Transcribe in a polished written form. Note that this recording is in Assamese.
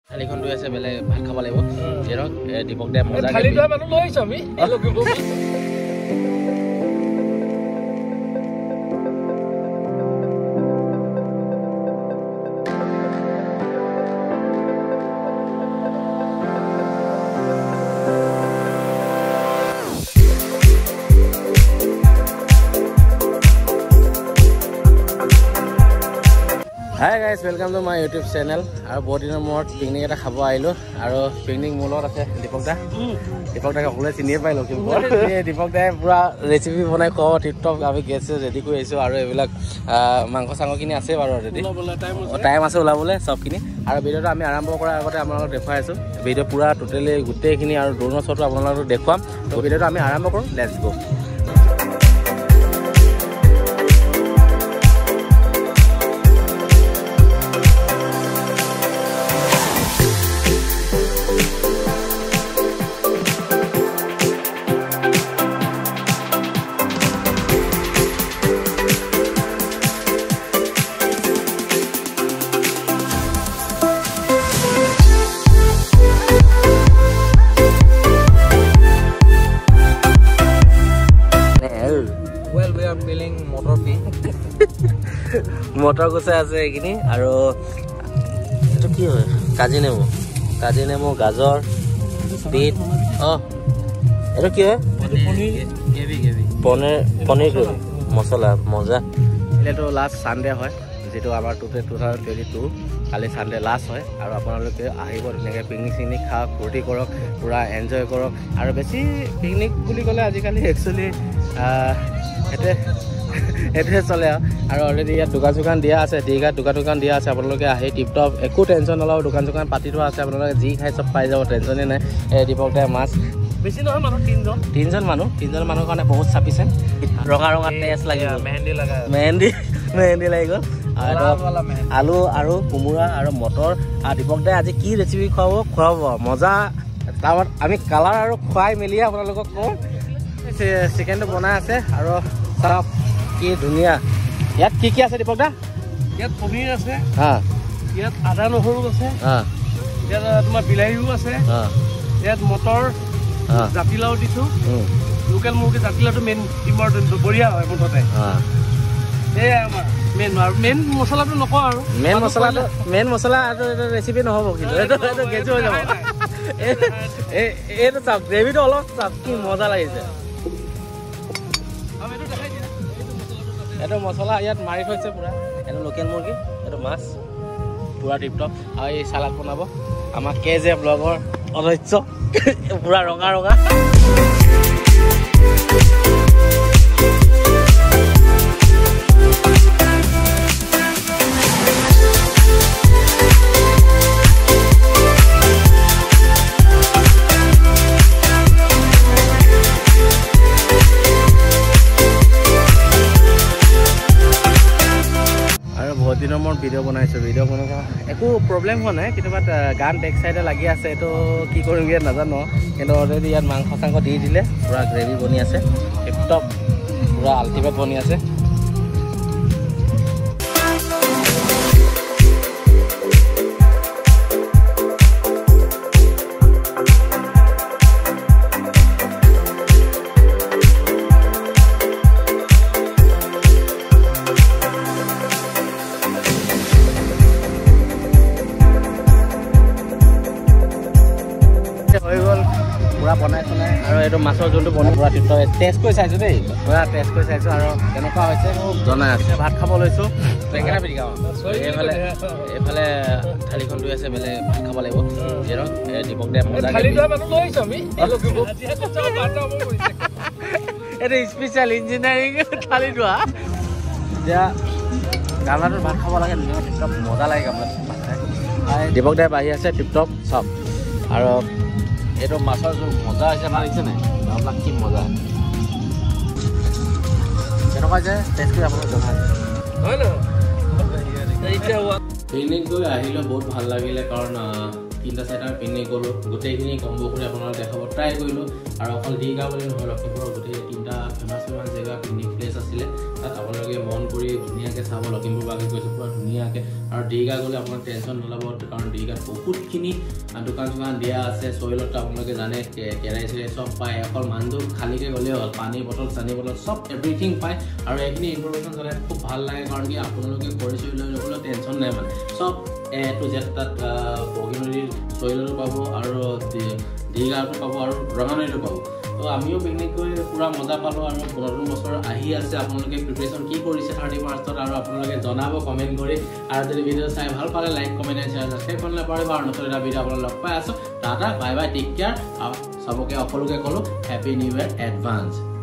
থালিখন লৈ আছে বেলে ভাত খাব লাগিব যেৰক দীপক দে মজা থালি দা মানুহ লৈ আহিছো আমি Hi guys, welcome to my YouTube channel. আৰু বহুত দিনৰ মূৰত পিকনিক এটা খাব আহিলো আৰু পিকনিক মূলত আছে দীপক দা সকলোৱে চিনিয়ে পাই লখিমপুৰ দীপক দাই পুৰা ৰেচিপি বনাই খোৱা টিপটপ আমি গেছ ৰেডি কৰি আহিছোঁ আৰু এইবিলাক মাংস চাংখিনি আছে বাৰু ৰেডি টাইম আছে ওলাবলৈ চবখিনি আৰু ভিডিঅ'টো আমি আৰম্ভ কৰাৰ আগতে আপোনালোকক দেখুৱাই আছোঁ ভিডিঅ' পুৰা টোটেলি গোটেইখিনি আৰু ড্ৰোনৰ শ্বটো আপোনালোকক দেখুৱাম তো ভিডিঅ'টো আমি আৰম্ভ কৰোঁ লেটছ গো মটৰ গুচাই আছে এইখিনি আৰু এইটো কি হয় কাজি নেমু গাজৰ বিট এইটো কি হয় পনীৰ গ্ৰেভি মছলা মজা এইটো লাষ্ট ছানডে হয় যেটো আমাৰ 2022 কালি ছানডে লাষ্ট হয় আৰু আপোনালোকে আহিব ধুনীয়াকৈ পিকনিক চিকনিক খাওক ফূৰ্তি কৰক পুৰা এনজয় কৰক আৰু বেছি পিকনিক বুলি ক'লে আজিকালি একচুৱেলি এইটোৱে চলে আৰু অলৰেডি ইয়াত দোকান চোকান দিয়া আছে দীঘাত দোকান দিয়া আছে আপোনালোকে আহি টিপটপ একো টেনশ্যন নল'ব দোকান চোকান পাতি থোৱা আছে আপোনালোকে যি খাই চব পাই যাব টেনশ্যনে নাই দীপক দাই মাছ বেছি নহয় মানুহ তিনিজন মানুহৰ কাৰণে বহুত চাফিচিয়েণ্ট ৰঙা টেষ্ট লাগিব মেহেন্দি লাগি গ'ল আলু আৰু কোমোৰা আৰু মটৰ আৰু দীপক দাই আজি কি ৰেচিপি খুৱাব মজা তাৰপৰা আমি কালাৰ আৰু খুৱাই মেলিয়ে আপোনালোকক কওঁ চিকেনটো বনাই আছে আৰু চাওক কি ধুনীয়া ইয়াত কি আছে দীপক দা ইয়াত পনীৰ আছে ইয়াত আদা নহৰু আছে ইয়াত তোমাৰ বিলাহীও আছে ইয়াত মটৰ জাতিলাও দিছো লোকেল মুৰ্গী জাতিলাওটো মেইন ইম্পৰ্টেণ্ট বঢ়িয়া হয় মুঠতে এয়াই আমাৰ মেইন মছলাটো নকওঁ আৰু মেইন মছলা আৰু ৰেচিপি নহ'ব কিন্তু এইটো গেজু হৈ যাব এইটো চাওক গ্ৰেভিটো অলপ চাওক কি মজা লাগিছে এইটো মছলা ইয়াত মাৰি থৈছে পুৰা এইটো লোকেল মুৰ্গী এইটো মাছ পুৰা টিপটপ আৰু এই চালাড বনাব আমাৰ কেজে ব্লগৰ অধৈৰ্য পুৰা ৰঙা বহুত দিনৰ মই ভিডিঅ' বনাইছোঁ ভিডিঅ' বনোৱা একো প্ৰব্লেম হোৱা নাই কেতিয়াবা গান বেক চাইডে লাগি আছে এইটো কি কৰিম ইয়াত নাজানো কিন্তু অলৰেডি ইয়াত মাংস চাংস দি দিলে পুৰা গ্ৰেভি বনি আছে টিপটপ পুৰা আল্টিমেট বনি আছে বনাই আৰু এইটো মাছৰ যোনটো বনাই পুৰা টেষ্ট কৰি চাইছোঁ দেই পুৰা টেষ্ট কৰি চাইছোঁ আৰু কেনেকুৱা হৈছে জনাই আছে ভাত খাব লৈছোঁ বেঙেনা পিটিকা এইফালে থালিখন লৈ আছে বেলে ভাত খাব লাগিব যেৰক দীপক দে মজা এইটো স্পেচিয়েল ইঞ্জিনিয়াৰিং থালি লোৱা এতিয়া গামলাটোত ভাত খাব লাগে টিপটপ মজা লাগে গামলাত ভাত খাই দীপক দাই বাঢ়ি আছে টিপটপ চব আৰু এইটো মাছৰ যোন মজা হৈছে মাৰিছে নাই আপোনাক কি মজা কেনেকুৱা যে টেষ্ট কৰি আপোনাক জনাই পিকনিক গৈ আহিলে বহুত ভাল লাগিলে কাৰণ তিনিটা চাৰিটা পিন্ধি গ'লোঁ গোটেইখিনি কম্ব কৰি আপোনালোকক দেখাব ট্ৰাই কৰিলোঁ আৰু অকল দীঘা বুলি নহয় লখিমপুৰৰ গোটেই তিনিটা ফেমাছ জেগা পিকনিক প্লেচ আছিলে তাত আপোনালোকে মন কৰি ধুনীয়াকৈ চাব লখিমপুৰবাকে গৈছোঁ পুৰা ধুনীয়াকৈ আৰু দীঘা গ'লে আপোনাক টেনশ্যন নল'ব কাৰণ দীঘাত বহুতখিনি দোকান চোকান দিয়া আছে চইলত আপোনালোকে জানে কেৰাহী চেৰাহী চব পায় অকল মানুহটো খালীকৈ গ'লেই হ'ল পানী বটল চানী বটল চব এভৰিথিং পায় আৰু এইখিনি ইনফৰমেশ্যন জনাই খুব ভাল লাগে কাৰণ কি আপোনালোকে কৰি চৰি লৈ ল'বলৈ টেনশ্যন নাই মানে চব টু জেড তাত বগীনদীৰ চইলতো পাব আৰু দীঘাটো পাব আৰু ৰঙানদীটো পাব তো আমিও পিকনিক কৰি পুৰা মজা পালোঁ আৰু নতুন বছৰ আহি আছে আপোনালোকে প্ৰিপেৰেশ্যন কি কৰিছে 31st আৰু আপোনালোকে জনাব কমেণ্ট কৰি আৰু যদি ভিডিঅ' চাই ভাল পালে like comment and share subscribe কৰিব নাপাহৰিব আৰু নতুন এটা ভিডিঅ' আপোনালোক লগ পাই আছোঁ tata bye bye take care চবকে সকলোকে ক'লোঁ হেপী নিউ ইয়েৰ এডভান্স